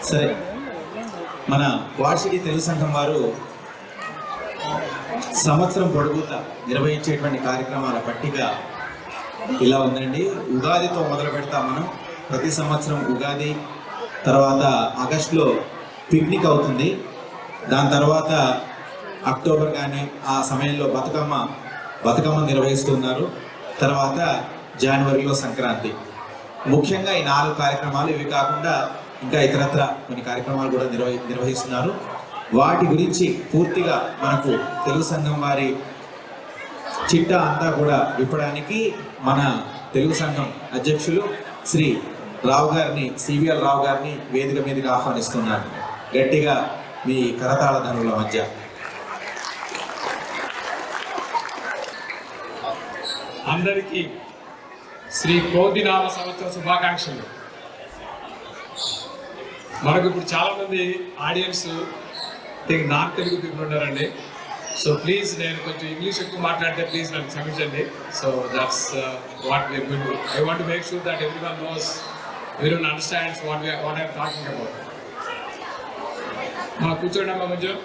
సరే, మన వార్షిక తెలుగు సంఘం వారు సంవత్సరం పొడుగుతా నిర్వహించేటువంటి కార్యక్రమాల పట్టిక ఇలా ఉందండి. ఉగాదితో మొదలు పెడతాం మనం. ప్రతి సంవత్సరం ఉగాది తర్వాత ఆగస్టులో పిక్నిక్ అవుతుంది. దాని తర్వాత అక్టోబర్ కానీ ఆ సమయంలో బతుకమ్మ నిర్వహిస్తున్నారు. తర్వాత జనవరిలో సంక్రాంతి. ముఖ్యంగా ఈ 4 కార్యక్రమాలు. ఇవి కాకుండా ఇంకా ఇతరత్ర కొన్ని కార్యక్రమాలు కూడా నిర్వహిస్తున్నారు. వాటి గురించి పూర్తిగా మనకు తెలుగు సంఘం వారి చిట్టా అంతా కూడా విప్పడానికి మన తెలుగు సంఘం అధ్యక్షులు శ్రీ రావు గారిని, సివిఎల్ రావు గారిని వేదిక మీదకి ఆహ్వానిస్తున్నాను. గట్టిగా మీ కరతాళ ధనుల మధ్య. అందరికీ శ్రీ క్రోధినామ సంవత్సర శుభాకాంక్షలు. మనకు ఇప్పుడు చాలామంది ఆడియన్స్ నాన్ తెలుగు పీపుల్ ఉన్నారండి. సో ప్లీజ్, నేను కొంచెం ఇంగ్లీష్ ఎక్కువ మాట్లాడితే ప్లీజ్ నన్ను క్షమించండి. So that's what we are going to do. I want to make sure that everyone knows, everyone understands what I'm talking about. కూర్చోండి అమ్మా కొంచెం.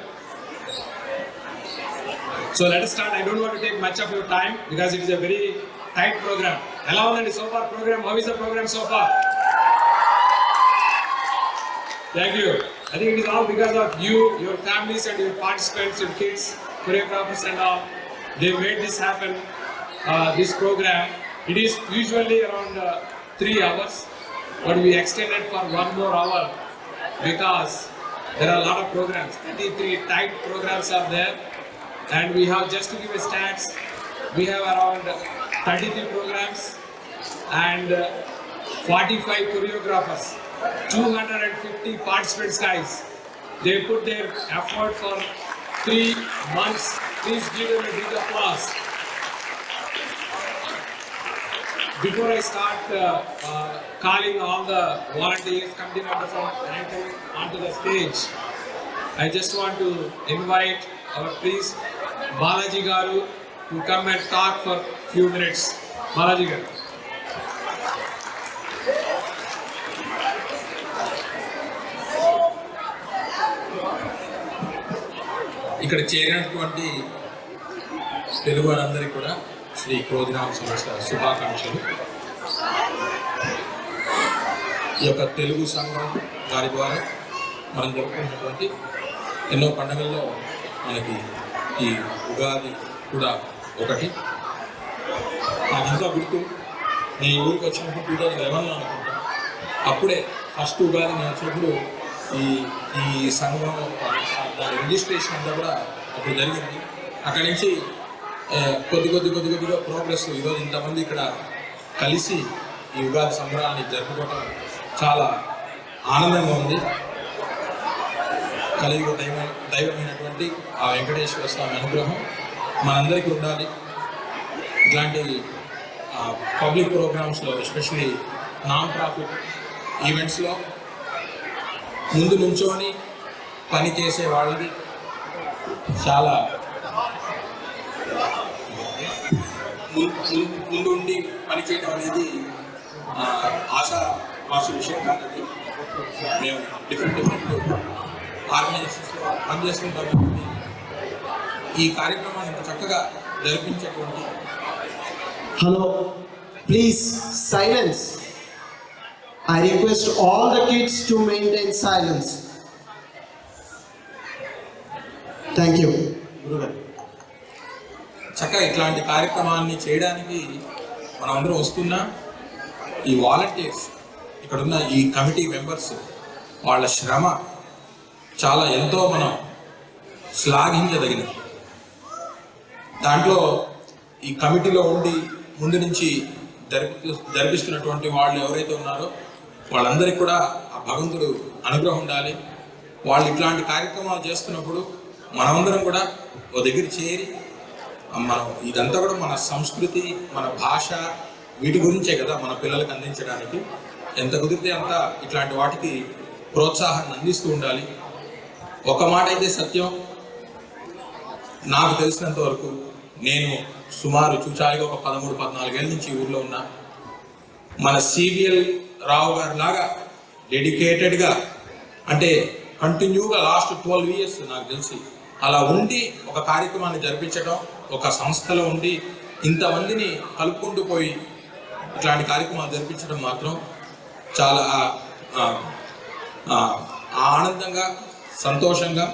So let us start. I don't want to take much of your time because it is a very tight program. Hello, and so far program. How is the program so far? Thank you. I think it is all because of you, your families, and your participants, your kids, choreographers, and all. They made this happen. This program. It is usually around 3 hours, but we extended for 1 more hour because there are a lot of programs. 33 tight programs are there. And we have, just to give a stats, we have around 33 programs and 45 choreographers, 250 participants, guys. They put their effort for 3 months. Please give them a big applause. Before I start calling all the volunteers, committee members onto the stage, I just want to invite our priest Balaji Garu to come and talk for few minutes. Balaji Garu. ఇక్కడ చేరినటువంటి తెలుగు వారందరికీ కూడా శ్రీ క్రోధినామ సంవత్సర శుభాకాంక్షలు. ఈ యొక్క తెలుగు సంఘం వారి ద్వారా మనం జరుపుకున్నటువంటి ఎన్నో పండుగల్లో మనకి ఈ ఉగాది కూడా ఒకటి. నాకు ఇంకా గుర్తు, నేను ఊరికి వచ్చినప్పుడు 2011 అనుకుంటా. అప్పుడే ఫస్ట్ ఉగాది నేను వచ్చినప్పుడు ఈ సంఘం దాని రిజిస్ట్రేషన్ అంతా కూడా అప్పుడు జరిగింది. అక్కడి నుంచి కొద్దిగా ప్రోగ్రెస్. ఈరోజు ఇంతమంది ఇక్కడ కలిసి ఈ ఉగాది సంబరాన్ని జరుపుకోవడం చాలా ఆనందంగా ఉంది. కలియుగ దైవమైనటువంటి ఆ వెంకటేశ్వర స్వామి అనుగ్రహం మనందరికీ ఉండాలి. ఇట్లాంటి పబ్లిక్ ప్రోగ్రామ్స్లో, ఎస్పెషలీ నాన్ ప్రాఫిట్ ఈవెంట్స్లో ముందు నుంచోని పని చేసే వాళ్ళకి చాలా ముందుండి పనిచేయడం అనేది ఆశావాసు విషయం కాదండి. మేము డిఫరెంట్ ఆర్గనైజేషన్స్లో పనిచేస్తుంటాం. ఈ కార్యక్రమాన్ని ఇంత చక్కగా జరిపించేటువంటి. Hello, please silence. I request all the kids to maintain silence. Thank you. గురుగారు, చక్కగా ఇట్లాంటి కార్యక్రమాన్ని చేయడానికి మనమందరం వస్తున్నా ఈ వాలంటీర్స్, ఇక్కడున్న ఈ కమిటీ మెంబర్స్, వాళ్ళ శ్రమ చాలా ఎంతో మనం శ్లాఘించదగినది. దాంట్లో ఈ కమిటీలో ఉండి ముందు నుంచి జరిపిస్తున్నటువంటి వాళ్ళు ఎవరైతే ఉన్నారో వాళ్ళందరికీ కూడా ఆ భగవంతుడు అనుగ్రహం ఉండాలి. వాళ్ళు ఇట్లాంటి కార్యక్రమాలు చేస్తున్నప్పుడు మనమందరం కూడా ఓ దగ్గర చేరి మనం ఇదంతా కూడా మన సంస్కృతి, మన భాష, వీటి గురించే కదా మన పిల్లలకు అందించడానికి. ఎంత కుదిరితే అంత ఇట్లాంటి వాటికి ప్రోత్సాహాన్ని అందిస్తూ ఉండాలి. ఒక మాట అయితే సత్యం, నాకు తెలిసినంత వరకు నేను సుమారు చూచాలిగా ఒక 13-14 ఏళ్ళ నుంచి ఊర్లో ఉన్నా. మన సివిఎల్ రావు గారి లాగా డెడికేటెడ్గా, అంటే కంటిన్యూగా లాస్ట్ 12 years నాకు తెలిసి అలా ఉండి ఒక కార్యక్రమాన్ని జరిపించడం, ఒక సంస్థలో ఉండి ఇంతమందిని కలుపుకుంటూ పోయి ఇట్లాంటి కార్యక్రమాలు జరిపించడం మాత్రం చాలా ఆనందంగా, సంతోషంగా,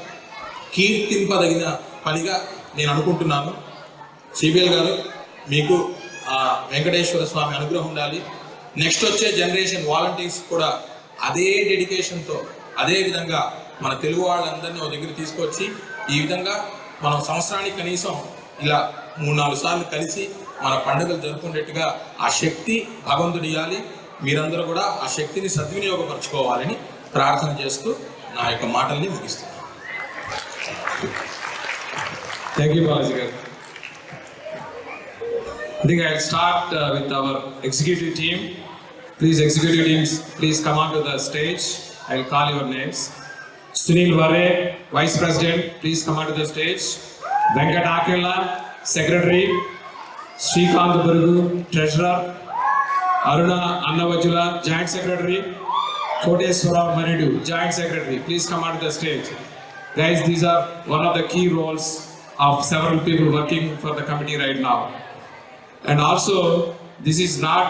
కీర్తింపదగిన పనిగా నేను అనుకుంటున్నాను. సిబిఎల్ గారు, మీకు వెంకటేశ్వర స్వామి అనుగ్రహం ఉండాలి. నెక్స్ట్ వచ్చే జనరేషన్ వాలంటీర్స్ కూడా అదే డెడికేషన్తో, అదే విధంగా మన తెలుగు వాళ్ళందరినీ ఒక దగ్గర తీసుకొచ్చి ఈ విధంగా మనం సంవత్సరానికి కనీసం ఇలా 3-4 సార్లు కలిసి మన పండుగలు జరుపుకునేట్టుగా ఆ శక్తి భగవంతుడు ఇవ్వాలి. మీరందరూ కూడా ఆ శక్తిని సద్వినియోగపరచుకోవాలని ప్రార్థన చేస్తూ నా యొక్క మాటల్ని ముగిస్తున్నాను. Thank you, Balaji garu. I think I'll start with our executive team. Please, executive teams, please come on to the stage. I'll call your names. Sunil Vare, Vice President, please come on to the stage. Venkat Akela, Secretary. Srikanth Burgu, Treasurer. Aruna Annavajula, Joint Secretary. Koteswara Maridu, Joint Secretary. Please come on to the stage. Guys, these are one of the key roles of several people working for the committee right now. And also, this is not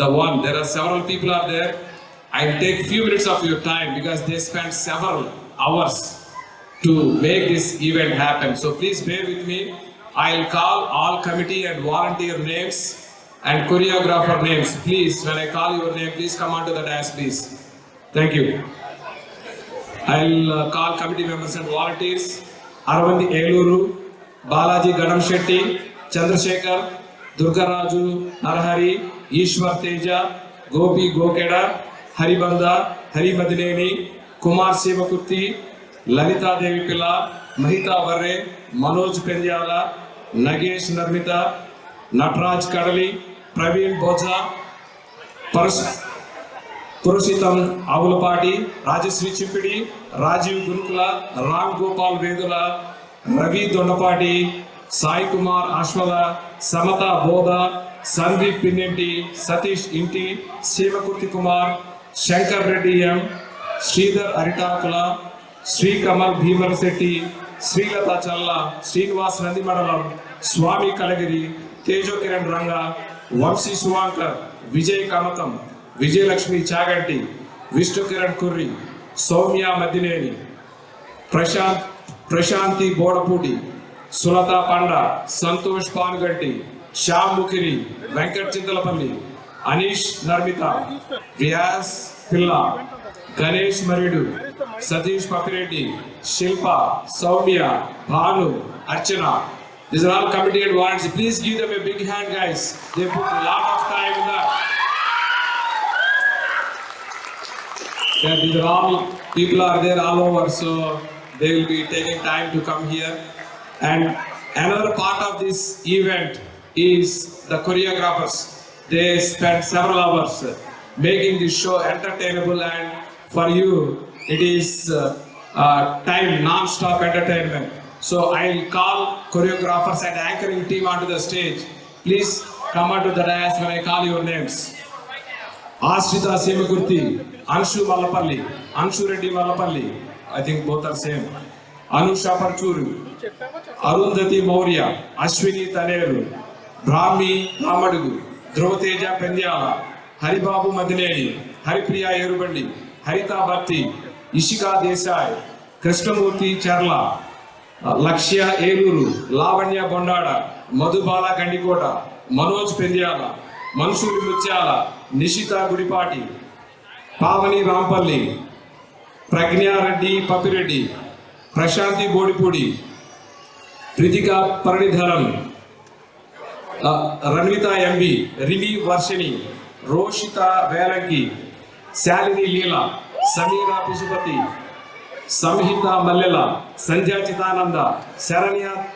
the one. There are several people are there. I'll take few minutes of your time because they spent several hours to make this event happen. So please bear with me. I'll call all committee and volunteer names and choreographer names. Please, when I call your name, please come onto the dais, please. Thank you. I'll call committee members and volunteers. Arvind Eluru, Balaji Gadam Shetty, Chandrasekhar, Durgaraju, Narahari, Ishwar Teja, Gopi Gokeda, Haribanda, Hari Madineni, Kumar Sevakurti, Lalita Devi Pilla, Mahita Varre, Manoj Pendyala, Nagesh Narmita, Natraj Kadali, Praveen Boza, Purushitam Avulapati, Rajasri Chippidi, Rajiv Gurukula, Ram Gopal Vedula, Ravi Dondapati, Sai Kumar Ashwala, Samata Boda, Sandeep Pinnenti, Satish Inti, Sevakurti Kumar, Shankar Reddy M, Sridhar Aritakula, Sri Kamal Bhimal Setti, Sri Lata Challa, Srinivas Nandimadalam, Swami Kalagiri, Tejo Kiran Ranga, Vamsi Suvankar, Vijay Kamatam, Vijay Lakshmi Chaganti, Vishnu Kiran Kurri, Soumya Madineni, Prashanti Bodaputi, Sulata Panda, Santosh Panganti, Shyam Mukiri, Venkat Chintalapalli, Anish Narmita, Riaz Pilla, Ganesh Maridu, Satish Papireddy, Shilpa, Soumya, Bhanu, Archana. These are all committee and volunteers. Please give them a big hand, guys. They put a lot of time in that. Yeah, these are all people are there all over, so they will be taking time to come here. And another part of this event is the choreographers. They spend several hours making this show entertainable, and for you it is time non-stop entertainment. So I'll call choreographers and anchoring team onto the stage. Please come onto the dais when I call your names. Ashrita Sevakurti, Anshu Malapalli, Anshu Reddy Malapalli, I think both are same. Anusha Parchuru, Arundhati Maurya, Ashwini Taneru, Brahmi Ramadugu, Dhruvateja Pendyala, Haribabu Madineni, Haripriya Yerubandi, Harita Bhakti, Ishika Desai, Krishnamurti Charla, Lakshya Eluru, Lavanya Bondada, Madhubala Gandikota, Manoj Pendyala, Mansuri Mutyala, Nishita Gudipati, Pavani Rampalli, Pragnya Reddy Papireddy, Prashanti Bodipudi, Pritika Paranidharan, Ranvita MB, Rivi Varshini, Roshita Velanki, Salini Leela, Samira Pisupati, Samhita Mallela, Sanjay Chitananda, Saranya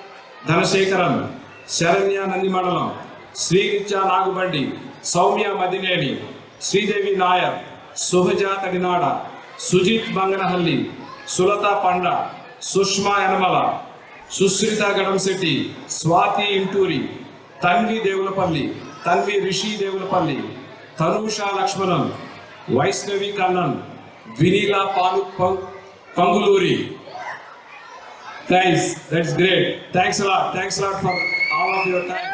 Dhanasekaran, Sharanya Nandimadalam, Sri Richa Nagubandi, Soumya Madineni, Sridevi Nayar, Subhaja Tadinada, Sujit Banganahalli, Sulata Panda, Sushma Yanamala, Susrita Gadam Setti, Swati Inturi, Tanvi Devulapalli, Tanvi Rishi Devulapalli, Tanusha Lakshmanan, Vaishnavi Kannan, Vinila Panguluri. Guys, that's great. Thanks a lot. Thanks a lot for all of your time.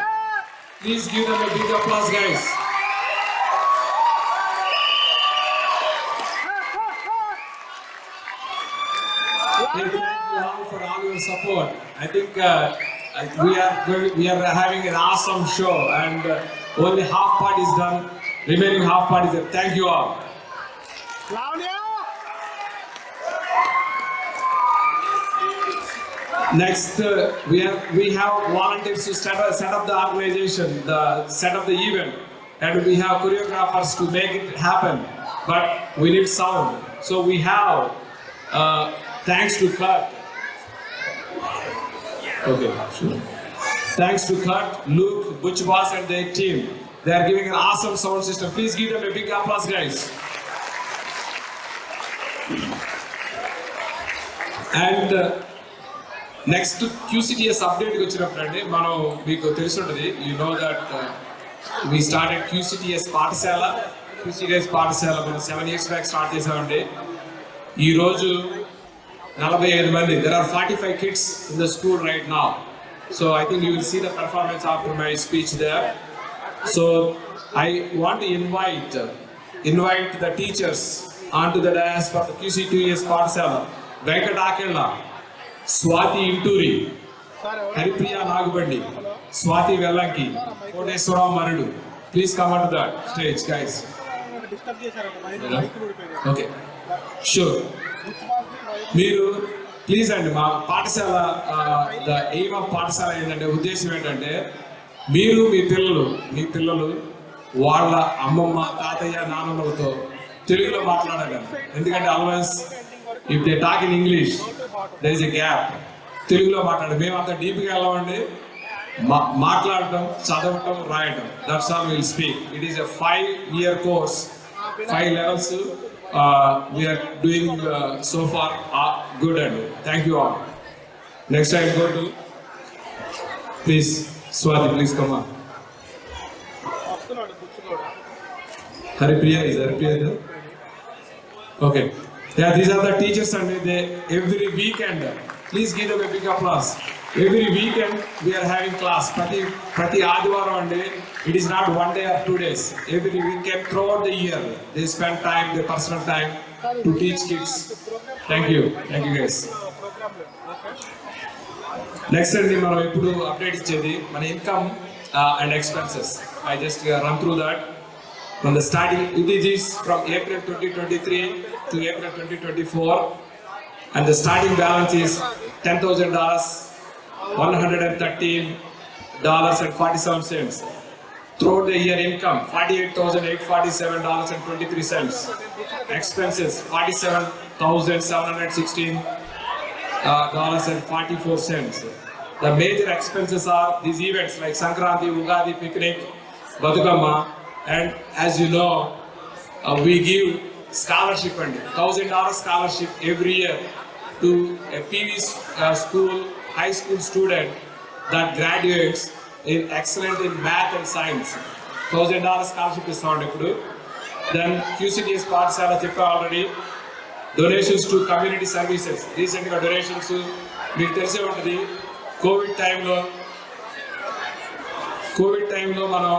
Please give them a big applause, guys. Thank you all for all your support. I think we are having an awesome show, and only half part is done. Remaining half part is there. Thank you all. Next, we have volunteers to set up the organization, set up the event, and we have choreographers to make it happen. But we need sound, so we have. Thanks to Kurt. Okay, sure. Thanks to Kurt, Luke, Butch Boss and their team. They are giving an awesome sound system. Please give them a big applause, guys. And next QCTS update వచ్చినప్పుడండి మనం మీకు తెలుసుంటది. You know that we started QCTS పాఠశాల. QCTS పాఠశాల మనం 7 years back start చేసామండి. ఈ రోజు 45 మంది. There are 45 kids in the school right now. So I think you will see the performance after my speech there. So I want to invite the teachers onto the dais for the QCTS Pathshala. Venkat Akella, Swati Inturi, Haripriya Nagubandi, Swati Vellanki, Kodeswara Marudu. Please come onto that stage, guys. Okay, sure. మీరు please అండి మా పాఠశాల the aim of పాఠశాల ఏంటంటే ఉద్దేశం ఏంటంటే మీరు మీ పిల్లలు వాళ్ళ అమ్మమ్మ తాతయ్య నాన్నమ్మలతో తెలుగులో మాట్లాడాలి. ఎందుకంటే always if they talk in English there is a gap. తెలుగులో మాట్లాడాలి. మేము అంత డీప్గా వెళ్ళమండి. మాట్లాడటం, చదవటం, రాయటం, that's all will speak. It is a 5-year course, 5 levels. We are doing so far good, and thank you all. Next time go to please Swati, please come on. Haripriya, is Haripriya there? Okay. Yeah, these are the teachers, and they every weekend. Please give them a big applause. Every weekend we are having class. Prati Adivaram and it is not 1 day or 2 days. Every weekend throughout the year they spend time, their personal time to teach kids. Thank you guys. Next and మనం ఇప్పుడు update ఇచ్చేది మన income and expenses. I just run through that. From the starting, it is from April 2023 to April 2024, and the starting balance is $10,000. $113.47. Throughout the year income $48,847.23. Expenses $47,716.44. The major expenses are these events like Sankranti, Ugadi, Picnic, Badukama, and as you know, we give scholarship and $1,000 scholarship every year to a PV school, high school student that graduates in excellent in math and science. $1,000 scholarship is found. Then QCTS Pathshala cheppa already. Donations to community services. Recent donations to మీకు తెలిసే ఉంటుంది. Covid టైంలో మనం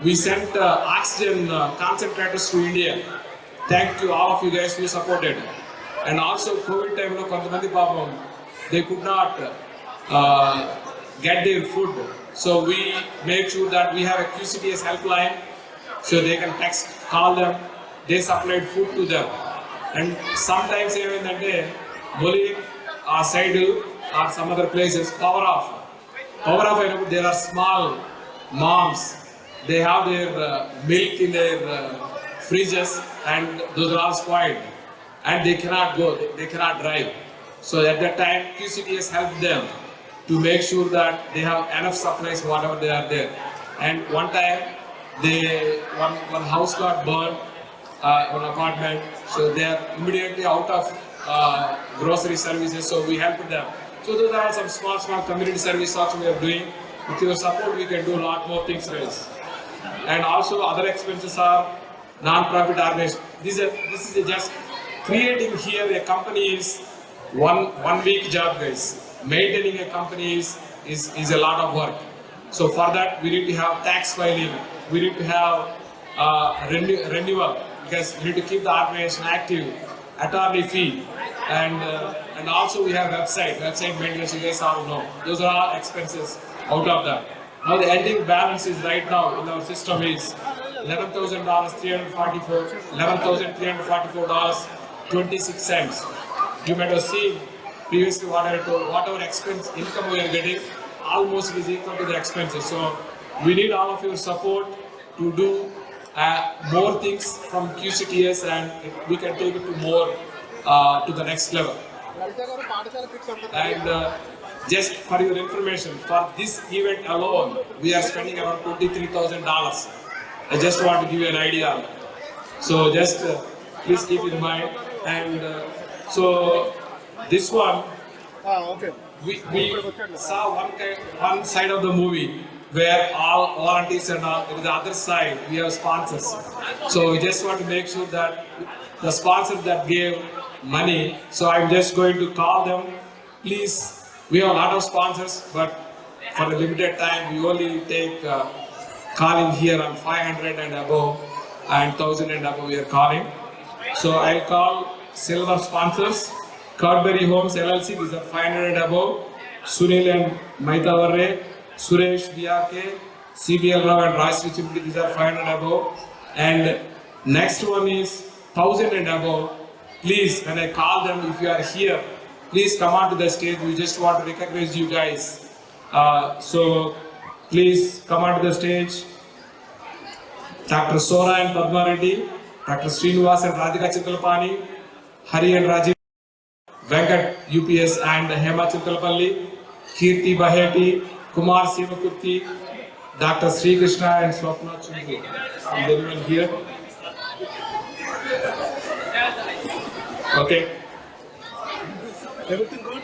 we sent oxygen concentrators to India. Thank you all of you guys who supported. And also COVID time lo kontamandi paapam they could not get their food, so we made sure that we have a QCTS helpline, so they can text, call them, they supplied food to them. And sometimes even that day Boli our side or some other places power off there are small moms, they have their milk in their fridges and those are all spoiled and they cannot go, they cannot drive. So at that time QCTS helped them to make sure that they have enough supplies whatever they are there. And one time one house got burned, one apartment, so they are immediately out of grocery services, so we helped them. So those are some small community service also we are doing. With your support we can do a lot more things, guys. And also other expenses are non-profit organizations. This is just creating here a company is one week job, guys. Maintaining a company is a lot of work. So for that, we need to have tax filing. We need to have renewal, because we need to keep the organization active, attorney fee, and also we have website maintenance. You guys all know those are all expenses out of that. Now the ending balance is right now in our system is $11,344.26. You might have seen previously what I told, whatever expense income we are getting, almost is equal to the expenses. So we need all of your support to do more things from QCTS, and we can take it to more to the next level. And just for your information, for this event alone, we are spending around $23,000. I just want to give you an idea. So just please keep in mind. And so this one, we saw one side of the movie where all volunteers and all. On the other side, we have sponsors. So we just want to make sure that the sponsors that gave money, so I'm just going to call them. Please, we have a lot of sponsors, but for a limited time, we only take calling here on 500 and above, and 1,000 and above we are calling. So I'll call silver sponsors. Cadbury Homes LLC, these are 500 and above. Sunil and Maita Varre, Suresh DRK, CBL Rao and Raj Chimdi, these are 500 and above. And next one is 1,000 and above. Please, when I call them, if you are here, please come on to the stage. We just want to recognize you guys. So please come on to the stage. Dr. Sora and Padma Reddy, Dr. Srinivas and Radhika Chintalapani, Hari and Rajiv, Venkat UPS and Hema Chintalapalli, Kirti Baheti, Kumar Sivakurti, Dr. Sri Krishna and Swapna Chundu. Is everyone here? Okay. Everything good?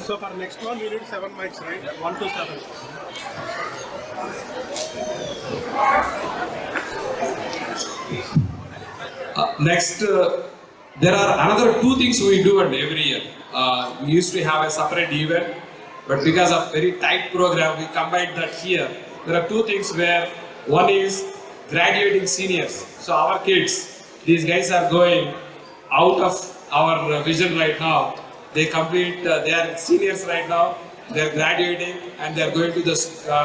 So for next one, we need 7 mics, right? 1 to 7. Next, there are another 2 things we do every year. We used to have a separate event, but because of very tight program, we combined that here. There are 2 things where one is graduating seniors. So our kids, these guys are going out of our vision right now. They complete, they are seniors right now. They are graduating and they are going to the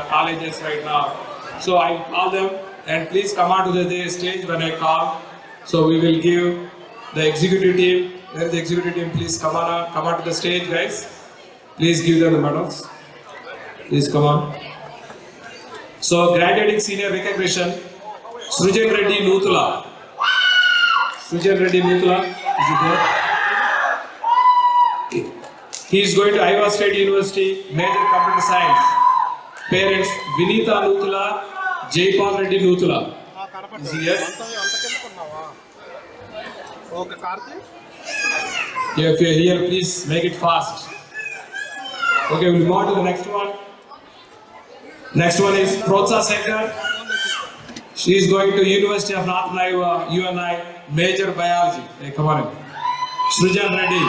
colleges right now. So I call them and please come on to the stage when I call. So we will give the executive team. Where is the executive team? Please come on to the stage, guys. Please give them the medals. Please come on. So graduating senior recognition, Srujan Reddy Nutula. Srujan Reddy Nutula, is he there? He is going to Iowa State University, major computer science. Parents Vinita Nutula, Jaypal Reddy Nutula. Is he here? Okay, Karthi? Yeah, if you are here, please make it fast. Okay, we'll move on to the next one. Next one is Protsa Sekhar. She is going to University of Northern Iowa, UNI, major biology. Hey, come on in. Srujan Reddy.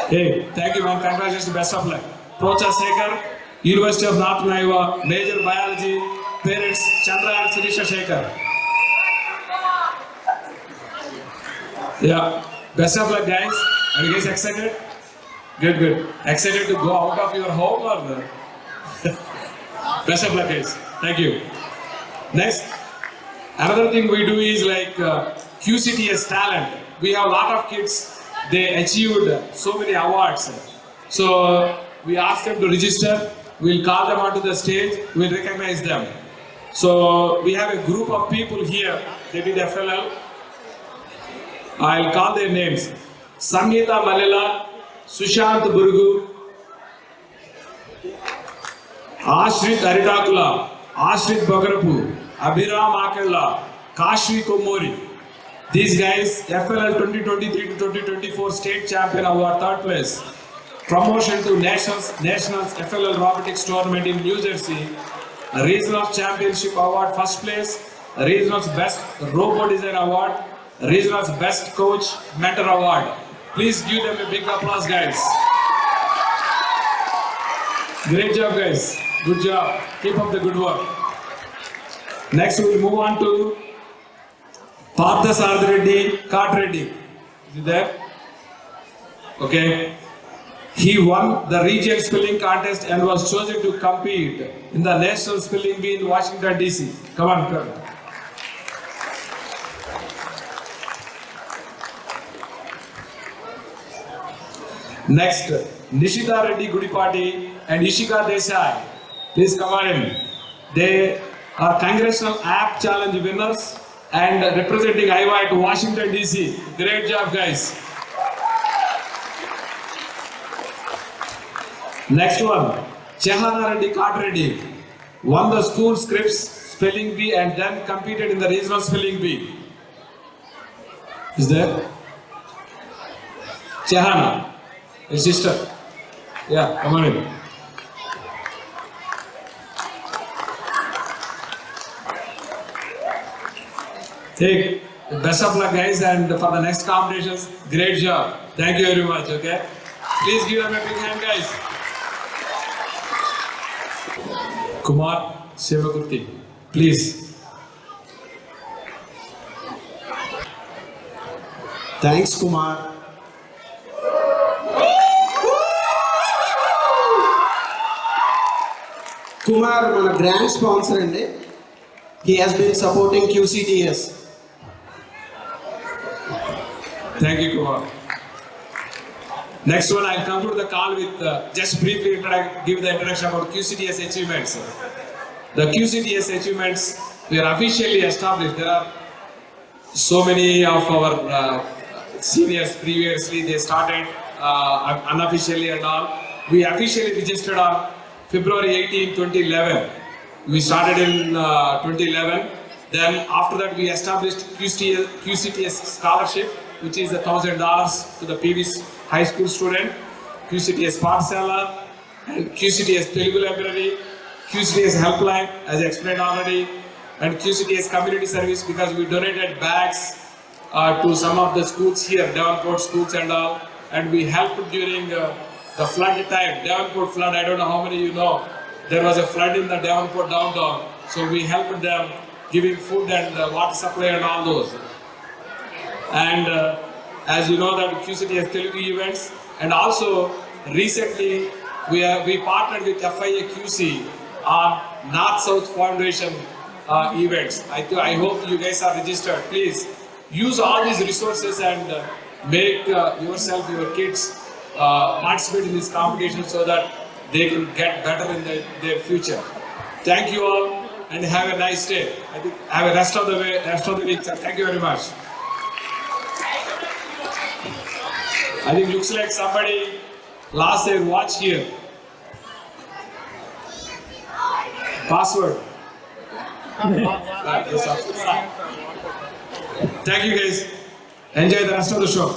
Hey, thank you man, congratulations, best of luck. Protsa Sekhar, University of Northern Iowa, major biology. Parents Chandra and Sirisha Shekhar. Yeah, best of luck guys. Are you guys excited? Good, good. Excited to go out of your home or? Best of luck guys. Thank you. Next, another thing we do is like QCTS talent. We have a lot of kids, they achieved so many awards. So we ask them to register. We'll call them onto the stage. We'll recognize them. So we have a group of people here. They did FLL. I'll call their names. Samhita Malila, Sushant Burgu, Ashrit Aritakula, Ashrit Bagarapu, Abhiram Akella, Kashvi Komori. These guys, FLL 2023 to 2024 State Champion Award, 3rd place. promotion to Nationals FLL Robotics Tournament in New Jersey, a Regional Championship Award first place, a Regional's Best Robot Design Award, a Regional's Best Coach Mentor Award. Please give them a big applause, guys. Great job, guys. Good job. Keep up the good work. Next, we will move on to Partha Reddy, Kart Reddy. Is he there? Okay. He won the region spelling contest and was chosen to compete in the National Spelling Bee in Washington, D.C. Come on, come. Next, Nishita Reddy Gudipati and Ishika Desai. Please come on in. They are Congressional App Challenge winners and representing Iowa at Washington, D.C. Great job, guys. Next one, Chehana Reddy Kart Reddy won the school scripts spelling bee and then competed in the regional spelling bee. Is there? Chehana, your sister. Yeah, come on in. Take best of luck, guys, and for the next competitions, great job. Thank you very much. Okay, please give them a big hand, guys. Kumar Sevakurti, please. Thanks, Kumar. Kumar, మన grand sponsor అండి. He has been supporting QCTS. Thank you, Kumar. Next one, I'll conclude the call with just briefly give the introduction about QCTS achievements. The QCTS achievements, we are officially established. There are so many of our seniors previously, they started unofficially and all. We officially registered on February 18, 2011. We started in 2011. Then after that, we established QCTS scholarship, which is $1,000 to the PV's high school student, QCTS Pathshala, and QCTS Telugu Library, QCTS Helpline, as I explained already, and QCTS Community Service, because we donated bags to some of the schools here, Devonport schools and all, and we helped during the flood time, Devonport flood. I don't know how many you know, there was a flood in the Devonport downtown, so we helped them giving food and water supply and all those. And as you know that QCTS Telugu events, and also recently we partnered with FIA-QC on North-South Foundation events. I hope you guys are registered. Please use all these resources and make yourself, your kids participate in this competition so that they can get better in their future. Thank you all and have a nice day. I think have a rest of the week. Sir. Thank you very much. I think looks like somebody lost their watch here. Password. Thank you, guys. Enjoy the rest of the show.